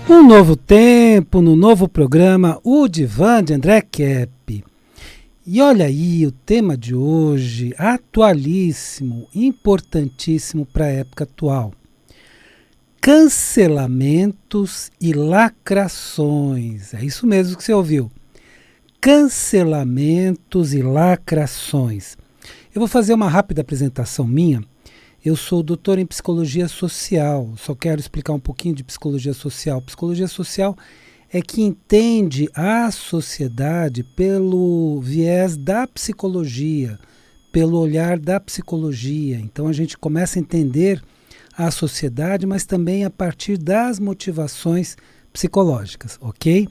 Um novo tempo, no novo programa, o Divã de André Kepp. E olha aí o tema de hoje, atualíssimo, importantíssimo para a época atual. Cancelamentos e lacrações. É isso mesmo que você ouviu. Cancelamentos e lacrações. Eu vou fazer uma rápida apresentação minha. Eu sou doutor em psicologia social, só quero explicar um pouquinho de psicologia social. Psicologia social é que entende a sociedade pelo viés da psicologia, pelo olhar da psicologia. Então a gente começa a entender a sociedade, mas também a partir das motivações psicológicas, ok?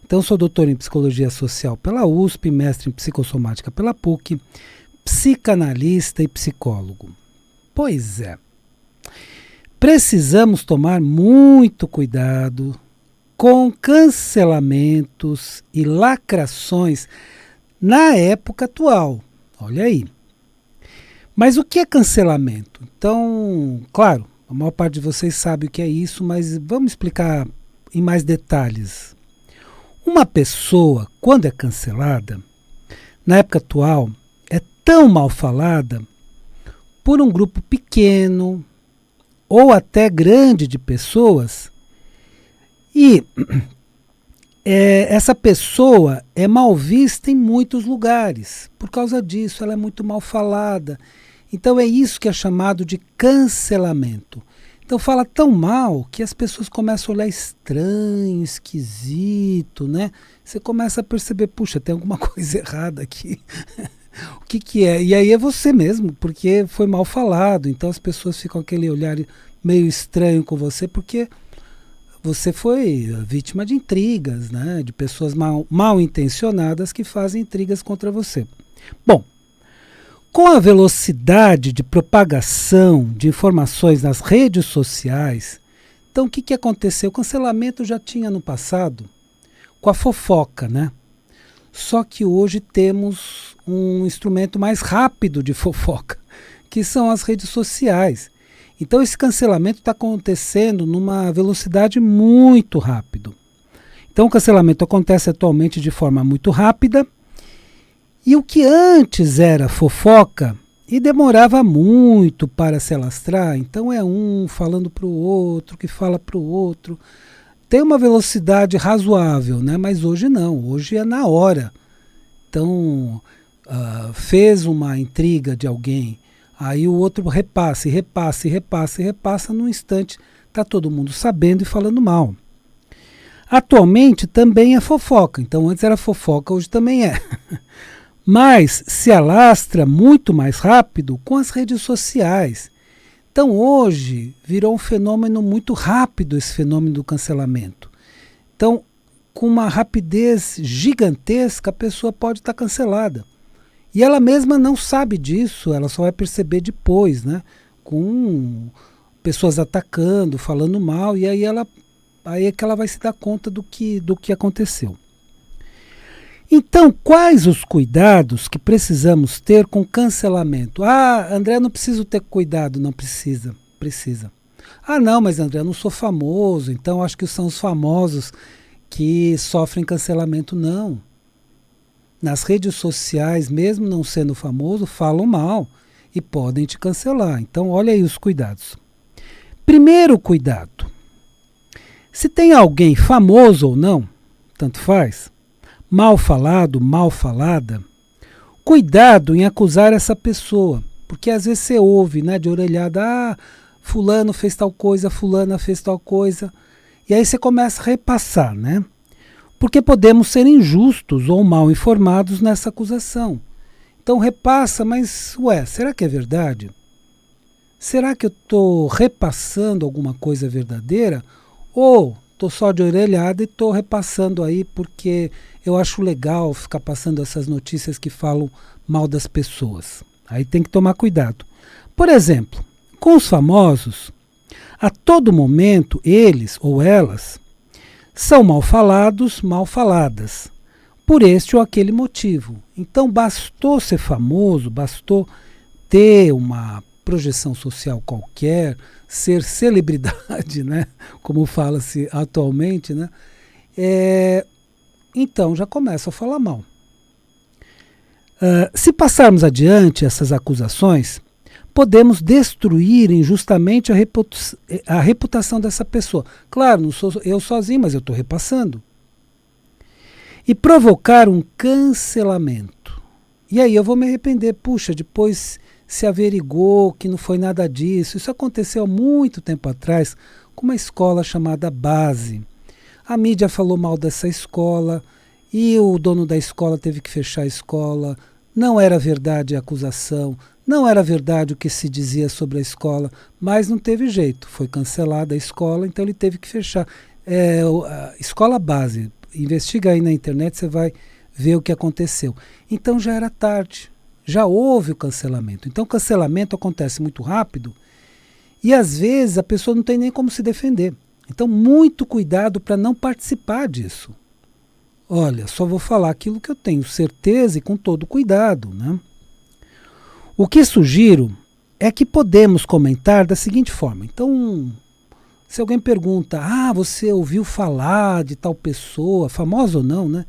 Então sou doutor em psicologia social pela USP, mestre em psicossomática pela PUC, psicanalista e psicólogo. Pois é, precisamos tomar muito cuidado com cancelamentos e lacrações na época atual. Olha aí. Mas o que é cancelamento? Então, claro, a maior parte de vocês sabe o que é isso, mas vamos explicar em mais detalhes. Uma pessoa, quando é cancelada, na época atual, é tão mal falada por um grupo pequeno ou até grande de pessoas, e essa pessoa é mal vista em muitos lugares. Por causa disso, ela é muito mal falada. Então é isso que é chamado de cancelamento. Então fala tão mal que as pessoas começam a olhar estranho, esquisito, né? Você começa a perceber, puxa, tem alguma coisa errada aqui. O que é? E aí é você mesmo, porque foi mal falado. Então as pessoas ficam com aquele olhar meio estranho com você, porque você foi vítima de intrigas, né? De pessoas mal intencionadas que fazem intrigas contra você. Bom, com a velocidade de propagação de informações nas redes sociais, então o que aconteceu? O cancelamento já tinha no passado com a fofoca, né? Só que hoje temos um instrumento mais rápido de fofoca, que são as redes sociais. Então esse cancelamento está acontecendo numa velocidade muito rápida. Então o cancelamento acontece atualmente de forma muito rápida, e o que antes era fofoca e demorava muito para se alastrar, então é um falando para o outro, que fala para o outro. Tem uma velocidade razoável, né? Mas hoje não, hoje é na hora. Então, fez uma intriga de alguém, aí o outro repassa, num instante está todo mundo sabendo e falando mal. Atualmente também é fofoca, então antes era fofoca, hoje também é. Mas se alastra muito mais rápido com as redes sociais. Então hoje virou um fenômeno muito rápido, esse fenômeno do cancelamento. Então, com uma rapidez gigantesca, a pessoa pode estar cancelada. E ela mesma não sabe disso, ela só vai perceber depois, né? Com pessoas atacando, falando mal, e aí é que ela vai se dar conta do que aconteceu. Então, quais os cuidados que precisamos ter com cancelamento? Ah, André, não preciso ter cuidado. Não precisa, precisa. Ah, não, mas André, eu não sou famoso, então acho que são os famosos que sofrem cancelamento. Não. Nas redes sociais, mesmo não sendo famoso, falam mal e podem te cancelar. Então, olha aí os cuidados. Primeiro cuidado. Se tem alguém famoso ou não, tanto faz, mal falado, mal falada, cuidado em acusar essa pessoa, porque às vezes você ouve, né, de orelhada, ah, fulano fez tal coisa, fulana fez tal coisa, e aí você começa a repassar, né? Porque podemos ser injustos ou mal informados nessa acusação. Então repassa, mas, será que é verdade? Será que eu estou repassando alguma coisa verdadeira? Ou estou só de orelhada e estou repassando aí porque eu acho legal ficar passando essas notícias que falam mal das pessoas. Aí tem que tomar cuidado. Por exemplo, com os famosos, a todo momento eles ou elas são mal falados, mal faladas, por este ou aquele motivo. Então bastou ser famoso, bastou ter uma projeção social qualquer, ser celebridade, né? Como fala-se atualmente, né? Então já começa a falar mal. Se passarmos adiante essas acusações, podemos destruir injustamente a reputação dessa pessoa. Claro, não sou eu sozinho, mas eu estou repassando. E provocar um cancelamento. E aí eu vou me arrepender. Puxa, depois se averigou que não foi nada disso. Isso aconteceu há muito tempo atrás com uma escola chamada Base. A mídia falou mal dessa escola e o dono da escola teve que fechar a escola. Não era verdade a acusação, não era verdade o que se dizia sobre a escola, mas não teve jeito. Foi cancelada a escola, então ele teve que fechar. A escola Base. Investiga aí na internet, você vai ver o que aconteceu. Então já era tarde, já houve o cancelamento. Então o cancelamento acontece muito rápido e às vezes a pessoa não tem nem como se defender. Então muito cuidado para não participar disso. Olha, só vou falar aquilo que eu tenho certeza e com todo cuidado, né? O que sugiro é que podemos comentar da seguinte forma. Então, se alguém pergunta, você ouviu falar de tal pessoa, famosa ou não, né?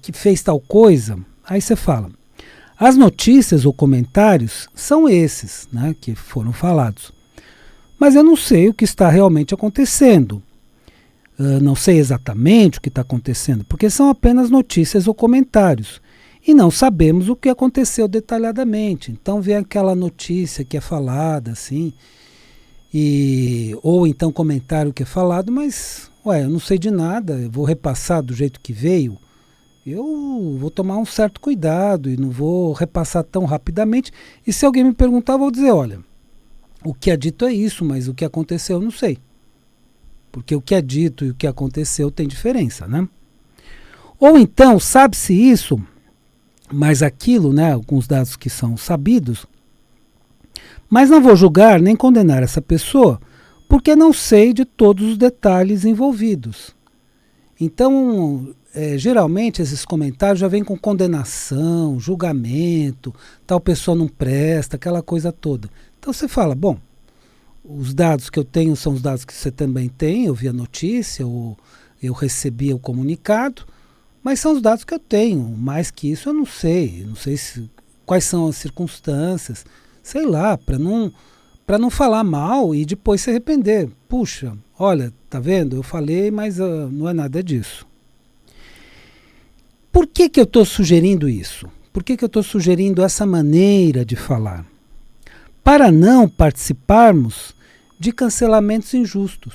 Que fez tal coisa, aí você fala. As notícias ou comentários são esses, né, que foram falados. Mas eu não sei o que está realmente acontecendo. Não sei exatamente o que está acontecendo, porque são apenas notícias ou comentários. E não sabemos o que aconteceu detalhadamente. Então vem aquela notícia que é falada, assim, ou então comentário que é falado, mas eu não sei de nada, eu vou repassar do jeito que veio. Eu vou tomar um certo cuidado e não vou repassar tão rapidamente. E se alguém me perguntar, eu vou dizer, olha, o que é dito é isso, mas o que aconteceu eu não sei. Porque o que é dito e o que aconteceu tem diferença, né? Ou então, sabe-se isso, mas aquilo, né, alguns dados que são sabidos, mas não vou julgar nem condenar essa pessoa, porque não sei de todos os detalhes envolvidos. Então, geralmente esses comentários já vêm com condenação, julgamento, tal pessoa não presta, aquela coisa toda. Então você fala, bom, os dados que eu tenho são os dados que você também tem, eu vi a notícia, ou eu recebi o comunicado, mas são os dados que eu tenho. Mais que isso eu não sei quais são as circunstâncias, sei lá, para não falar mal e depois se arrepender. Puxa, olha, tá vendo? Eu falei, mas não é nada disso. Por que eu estou sugerindo isso? Por que eu estou sugerindo essa maneira de falar? Para não participarmos de cancelamentos injustos.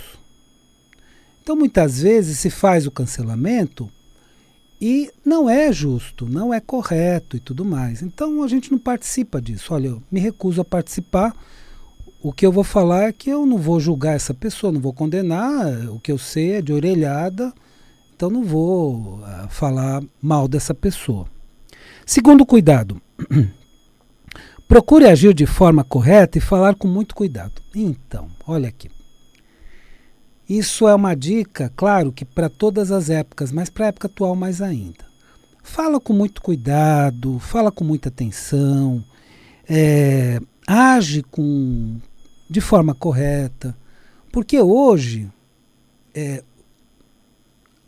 Então, muitas vezes se faz o cancelamento e não é justo, não é correto e tudo mais. Então, a gente não participa disso. Olha, eu me recuso a participar. O que eu vou falar é que eu não vou julgar essa pessoa, não vou condenar. O que eu sei é de orelhada, então não vou falar mal dessa pessoa. Segundo cuidado, procure agir de forma correta e falar com muito cuidado. Então, olha aqui. Isso é uma dica, claro, que para todas as épocas, mas para a época atual mais ainda. Fala com muito cuidado, fala com muita atenção, age de forma correta, porque hoje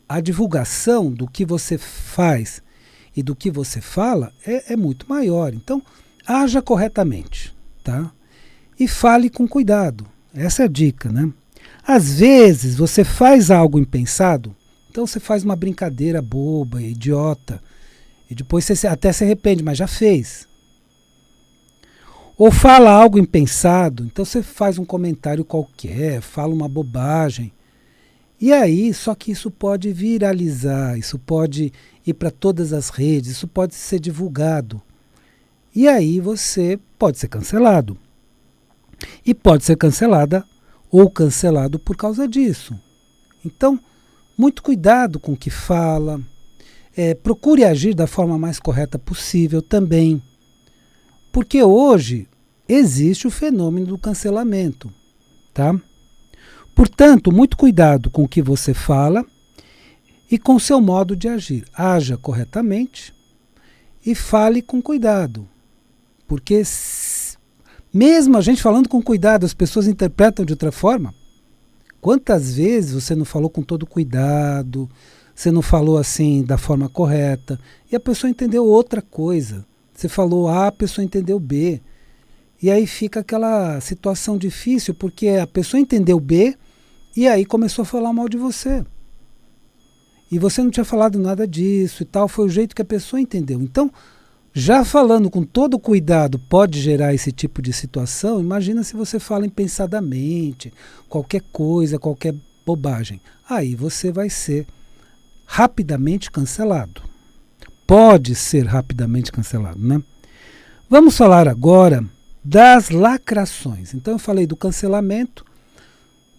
a divulgação do que você faz e do que você fala é muito maior. Então, haja corretamente, tá? E fale com cuidado. Essa é a dica, né? Às vezes você faz algo impensado, então você faz uma brincadeira boba, idiota, e depois você até se arrepende, mas já fez. Ou fala algo impensado, então você faz um comentário qualquer, fala uma bobagem. E aí, só que isso pode viralizar, isso pode ir para todas as redes, isso pode ser divulgado. E aí você pode ser cancelado. E pode ser cancelada ou cancelado por causa disso. Então, muito cuidado com o que fala. Procure agir da forma mais correta possível também. Porque hoje existe o fenômeno do cancelamento, tá? Portanto, muito cuidado com o que você fala e com o seu modo de agir. Haja corretamente e fale com cuidado. Porque Mesmo a gente falando com cuidado, as pessoas interpretam de outra forma. Quantas vezes você não falou com todo cuidado, você não falou assim da forma correta, e a pessoa entendeu outra coisa. Você falou A, a pessoa entendeu B. E aí fica aquela situação difícil, porque a pessoa entendeu B e aí começou a falar mal de você. E você não tinha falado nada disso e tal, foi o jeito que a pessoa entendeu. Então, já falando com todo cuidado pode gerar esse tipo de situação, imagina se você fala impensadamente, qualquer coisa, qualquer bobagem. Aí você vai ser rapidamente cancelado. Pode ser rapidamente cancelado, né? Vamos falar agora das lacrações. Então eu falei do cancelamento.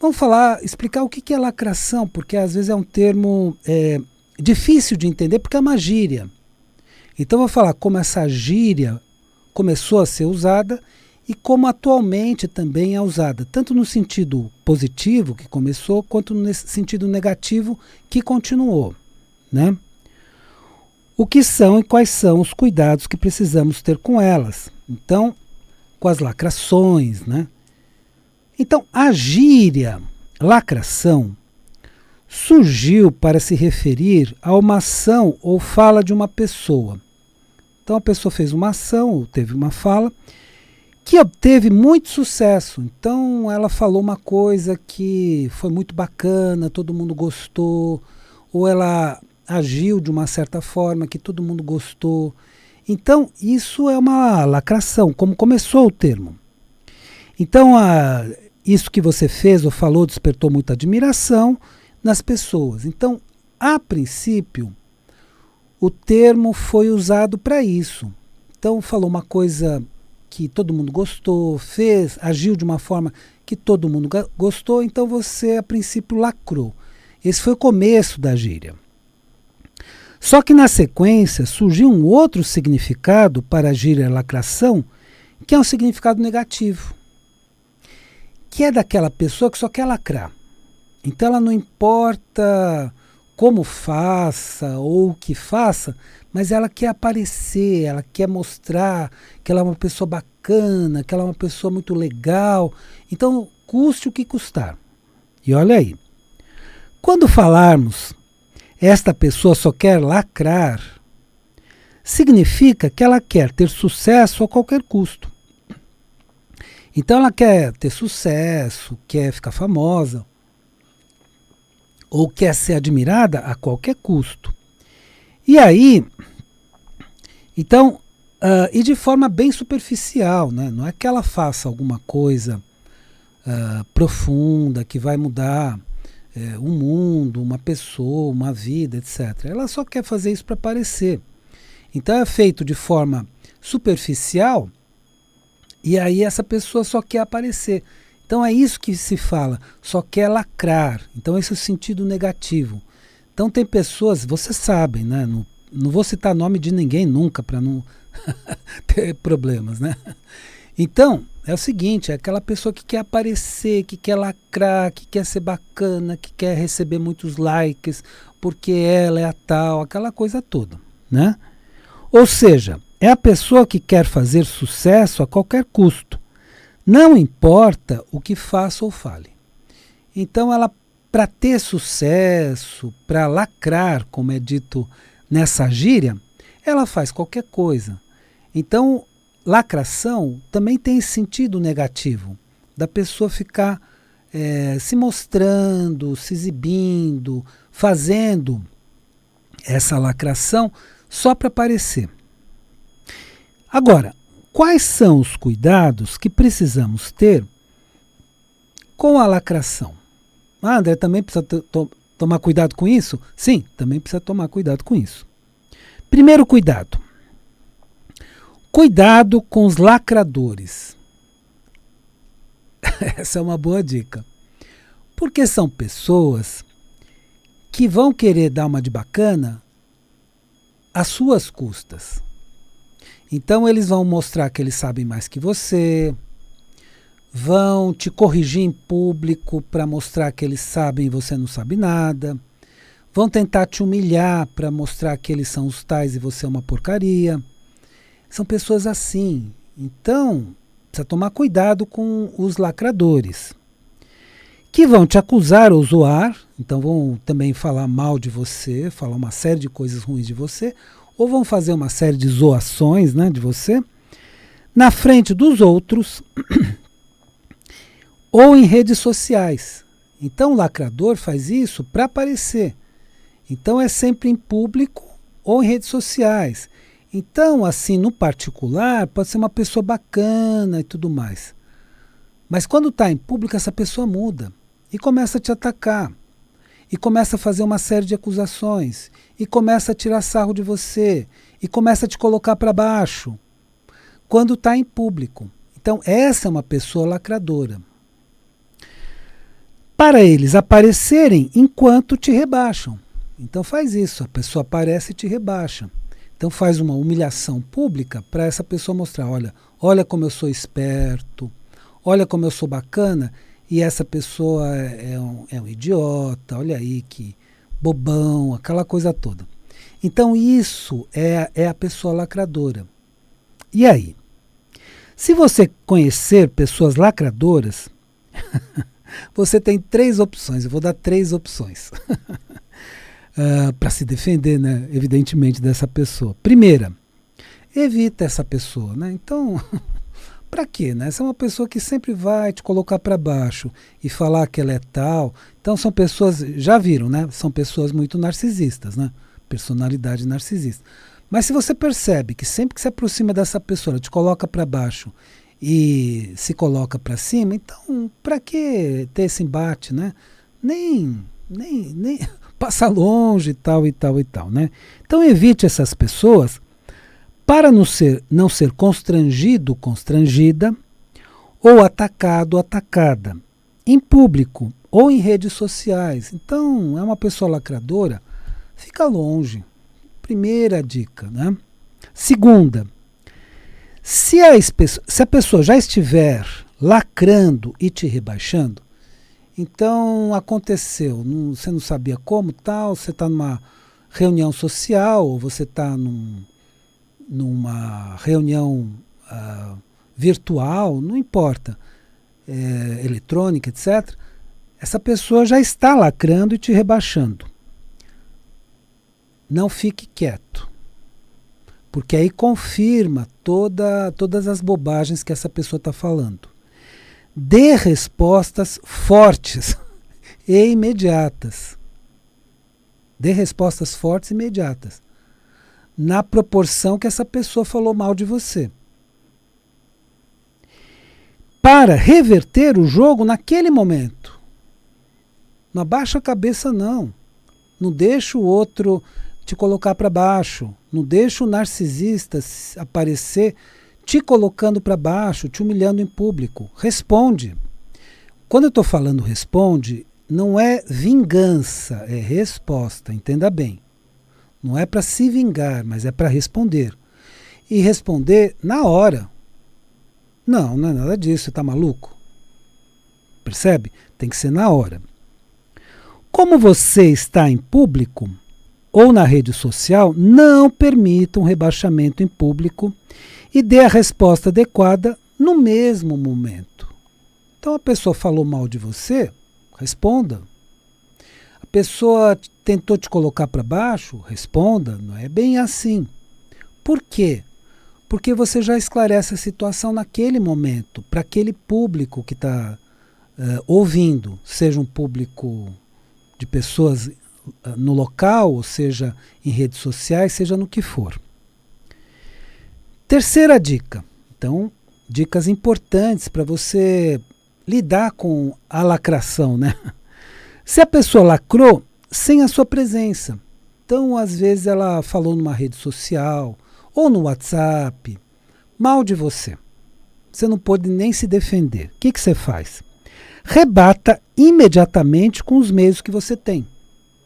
Vamos explicar o que é lacração, porque às vezes é um termo difícil de entender, porque é uma gíria. Então eu vou falar como essa gíria começou a ser usada e como atualmente também é usada, tanto no sentido positivo que começou, quanto no sentido negativo que continuou, né? O que são e quais são os cuidados que precisamos ter com elas. Então, com as lacrações, né? Então, a gíria lacração surgiu para se referir a uma ação ou fala de uma pessoa. Então a pessoa fez uma ação ou teve uma fala que obteve muito sucesso. Então ela falou uma coisa que foi muito bacana, todo mundo gostou, ou ela agiu de uma certa forma que todo mundo gostou. Então isso é uma lacração, como começou o termo. Então isso que você fez ou falou despertou muita admiração nas pessoas. Então, a princípio, o termo foi usado para isso. Então, falou uma coisa que todo mundo gostou, agiu de uma forma que todo mundo gostou, então você, a princípio, lacrou. Esse foi o começo da gíria. Só que, na sequência, surgiu um outro significado para a gíria lacração, que é um significado negativo, que é daquela pessoa que só quer lacrar. Então ela não importa como faça ou o que faça, mas ela quer aparecer, ela quer mostrar que ela é uma pessoa bacana, que ela é uma pessoa muito legal. Então, custe o que custar. E olha aí, quando falarmos esta pessoa só quer lacrar, significa que ela quer ter sucesso a qualquer custo. Então ela quer ter sucesso, quer ficar famosa, ou quer ser admirada a qualquer custo. E aí, então, e de forma bem superficial, né? Não é que ela faça alguma coisa profunda, que vai mudar um mundo, uma pessoa, uma vida, etc. Ela só quer fazer isso para aparecer. Então é feito de forma superficial e aí essa pessoa só quer aparecer. Então é isso que se fala, só quer lacrar. Então esse é o sentido negativo. Então tem pessoas, vocês sabem, né? Não vou citar nome de ninguém nunca para não ter problemas, né? Então é o seguinte, é aquela pessoa que quer aparecer, que quer lacrar, que quer ser bacana, que quer receber muitos likes, porque ela é a tal, aquela coisa toda, né? Ou seja, é a pessoa que quer fazer sucesso a qualquer custo. Não importa o que faça ou fale. Então ela, para ter sucesso, para lacrar, como é dito nessa gíria, ela faz qualquer coisa. Então, lacração também tem esse sentido negativo, da pessoa ficar se mostrando, se exibindo, fazendo essa lacração só para aparecer. Agora, quais são os cuidados que precisamos ter com a lacração? Ah, André, também precisa tomar cuidado com isso? Sim, também precisa tomar cuidado com isso. Primeiro cuidado. Cuidado com os lacradores. Essa é uma boa dica. Porque são pessoas que vão querer dar uma de bacana às suas custas. Então eles vão mostrar que eles sabem mais que você, vão te corrigir em público para mostrar que eles sabem e você não sabe nada, vão tentar te humilhar para mostrar que eles são os tais e você é uma porcaria. São pessoas assim. Então, precisa tomar cuidado com os lacradores, que vão te acusar ou zoar, então vão também falar mal de você, falar uma série de coisas ruins de você, ou vão fazer uma série de zoações, né, de você, na frente dos outros, ou em redes sociais. Então o lacrador faz isso para aparecer. Então é sempre em público ou em redes sociais. Então, assim, no particular, pode ser uma pessoa bacana e tudo mais. Mas quando está em público, essa pessoa muda e começa a te atacar. E começa a fazer uma série de acusações. E começa a tirar sarro de você. E começa a te colocar para baixo. Quando está em público. Então, essa é uma pessoa lacradora. Para eles aparecerem enquanto te rebaixam. Então faz isso, a pessoa aparece e te rebaixa. Então faz uma humilhação pública para essa pessoa mostrar, olha como eu sou esperto, olha como eu sou bacana, e essa pessoa é um idiota, olha aí que bobão, aquela coisa toda. Então isso é a pessoa lacradora. E aí? Se você conhecer pessoas lacradoras, você tem 3 opções, eu vou dar 3 opções. Para se defender, né, evidentemente, dessa pessoa. Primeira, evita essa pessoa, né? Então, para quê, né? Essa é uma pessoa que sempre vai te colocar para baixo e falar que ela é tal. Então são pessoas, já viram, né? São pessoas muito narcisistas, né? Personalidade narcisista. Mas se você percebe que sempre que se aproxima dessa pessoa, ela te coloca para baixo e se coloca para cima, então para que ter esse embate, né? Nem passa longe e tal, né? Então evite essas pessoas para não ser constrangido, constrangida, ou atacado, atacada, em público ou em redes sociais. Então, é uma pessoa lacradora, fica longe. Primeira dica, né? Segunda, se a pessoa já estiver lacrando e te rebaixando, então aconteceu, você não sabia como, tal, você está numa reunião social, ou você está numa reunião virtual, não importa, eletrônica, etc. Essa pessoa já está lacrando e te rebaixando. Não fique quieto, porque aí confirma todas as bobagens que essa pessoa está falando. Dê respostas fortes e imediatas. Dê respostas fortes e imediatas. Na proporção que essa pessoa falou mal de você. Para reverter o jogo naquele momento. Não abaixa a cabeça, não. Não deixa o outro te colocar para baixo. Não deixa o narcisista aparecer te colocando para baixo, te humilhando em público. Responde. Quando eu estou falando responde, não é vingança, é resposta, entenda bem. Não é para se vingar, mas é para responder. E responder na hora. Não é nada disso, você está maluco? Percebe? Tem que ser na hora. Como você está em público ou na rede social, não permita um rebaixamento em público e dê a resposta adequada no mesmo momento. Então a pessoa falou mal de você, responda. A pessoa tentou te colocar para baixo, responda. Não é bem assim. Por quê? Porque você já esclarece a situação naquele momento, para aquele público que está ouvindo, seja um público de pessoas no local, ou seja em redes sociais, seja no que for. Terceira dica. Então, dicas importantes para você lidar com a lacração, né? Se a pessoa lacrou sem a sua presença, então às vezes ela falou numa rede social ou no WhatsApp mal de você. Você não pode nem se defender. O que você faz? Rebata imediatamente com os meios que você tem.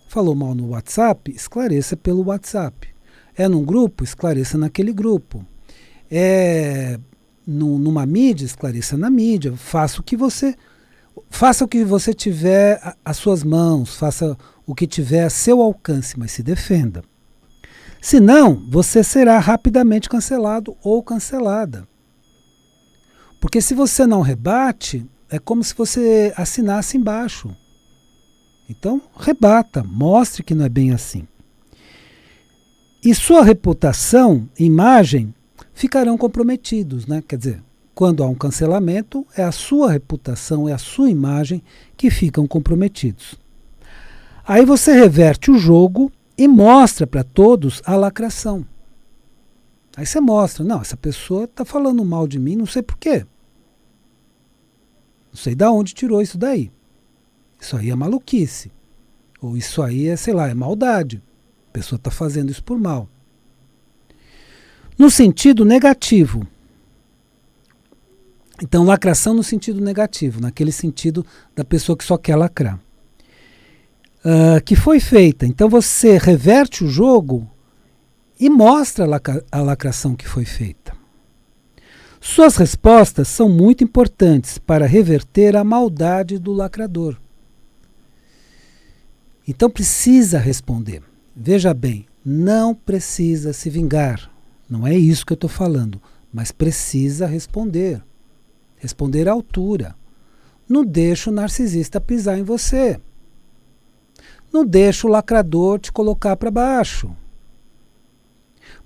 Falou mal no WhatsApp? Esclareça pelo WhatsApp. É num grupo? Esclareça naquele grupo. É numa mídia? Esclareça na mídia. Faça o que você tiver às suas mãos, faça o que tiver a seu alcance, mas se defenda. Senão, você será rapidamente cancelado ou cancelada. Porque se você não rebate, é como se você assinasse embaixo. Então, rebata, mostre que não é bem assim. E sua reputação, imagem, ficarão comprometidos, né? Quer dizer, quando há um cancelamento, é a sua reputação, é a sua imagem que ficam comprometidos. Aí você reverte o jogo e mostra para todos a lacração. Aí você mostra, não, essa pessoa está falando mal de mim, não sei por quê. Não sei de onde tirou isso daí. Isso aí é maluquice. Ou isso aí é, sei lá, é maldade. A pessoa está fazendo isso por mal. No sentido negativo. Então, lacração no sentido negativo, naquele sentido da pessoa que só quer lacrar. Que foi feita. Então, você reverte o jogo e mostra a lacração que foi feita. Suas respostas são muito importantes para reverter a maldade do lacrador. Então precisa responder. Veja bem, não precisa se vingar. Não é isso que eu estou falando, mas precisa responder. Responder à altura. Não deixa o narcisista pisar em você. Não deixa o lacrador te colocar para baixo.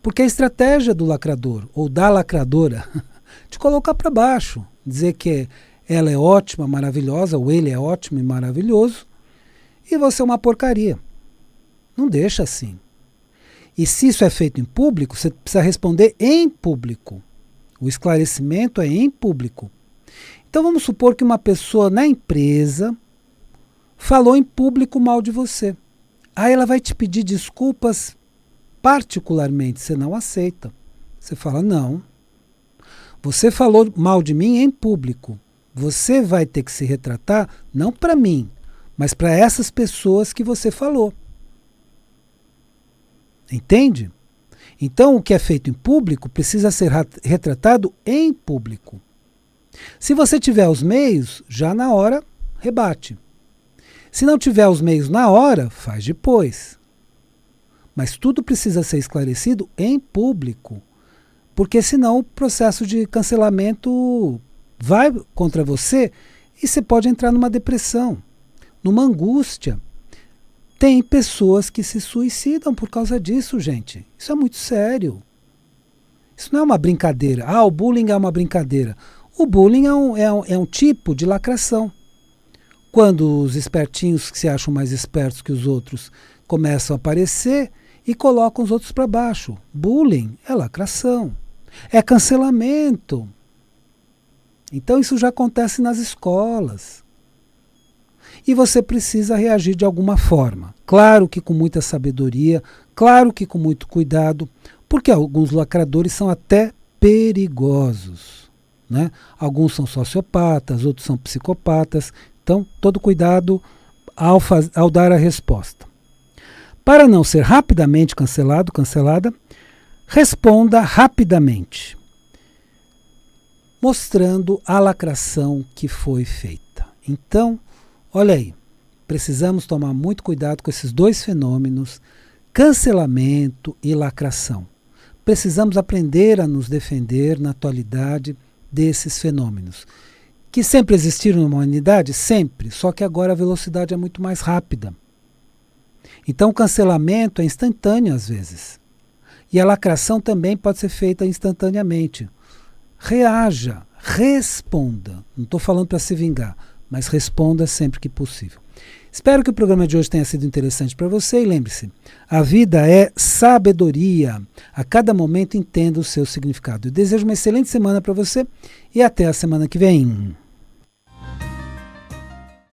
Porque a estratégia do lacrador, ou da lacradora, te colocar para baixo. Dizer que ela é ótima, maravilhosa, ou ele é ótimo e maravilhoso, e você é uma porcaria. Não deixa assim. E se isso é feito em público, você precisa responder em público. O esclarecimento é em público. Então vamos supor que uma pessoa na empresa falou em público mal de você. Aí ela vai te pedir desculpas particularmente, você não aceita. Você fala, não. Você falou mal de mim em público. Você vai ter que se retratar, não para mim, mas para essas pessoas que você falou. Entende? Então, o que é feito em público precisa ser retratado em público. Se você tiver os meios, já na hora, rebate. Se não tiver os meios na hora, faz depois. Mas tudo precisa ser esclarecido em público. Porque senão o processo de cancelamento vai contra você e você pode entrar numa depressão, numa angústia. Tem pessoas que se suicidam por causa disso, gente. Isso é muito sério. Isso não é uma brincadeira. Ah, o bullying é uma brincadeira. O bullying é um tipo de lacração. Quando os espertinhos que se acham mais espertos que os outros começam a aparecer e colocam os outros para baixo. Bullying é lacração. É cancelamento. Então isso já acontece nas escolas. E você precisa reagir de alguma forma. Claro que com muita sabedoria, claro que com muito cuidado, porque alguns lacradores são até perigosos, né? Alguns são sociopatas, outros são psicopatas. Então, todo cuidado ao dar a resposta. Para não ser rapidamente cancelado, cancelada, responda rapidamente, mostrando a lacração que foi feita. Então, olha aí, precisamos tomar muito cuidado com esses dois fenômenos, cancelamento e lacração. Precisamos aprender a nos defender na atualidade desses fenômenos, que sempre existiram na humanidade, sempre, só que agora a velocidade é muito mais rápida. Então o cancelamento é instantâneo às vezes. E a lacração também pode ser feita instantaneamente. Reaja, responda. Não estou falando para se vingar, mas responda sempre que possível. Espero que o programa de hoje tenha sido interessante para você e lembre-se, a vida é sabedoria. A cada momento entenda o seu significado. Eu desejo uma excelente semana para você e até a semana que vem.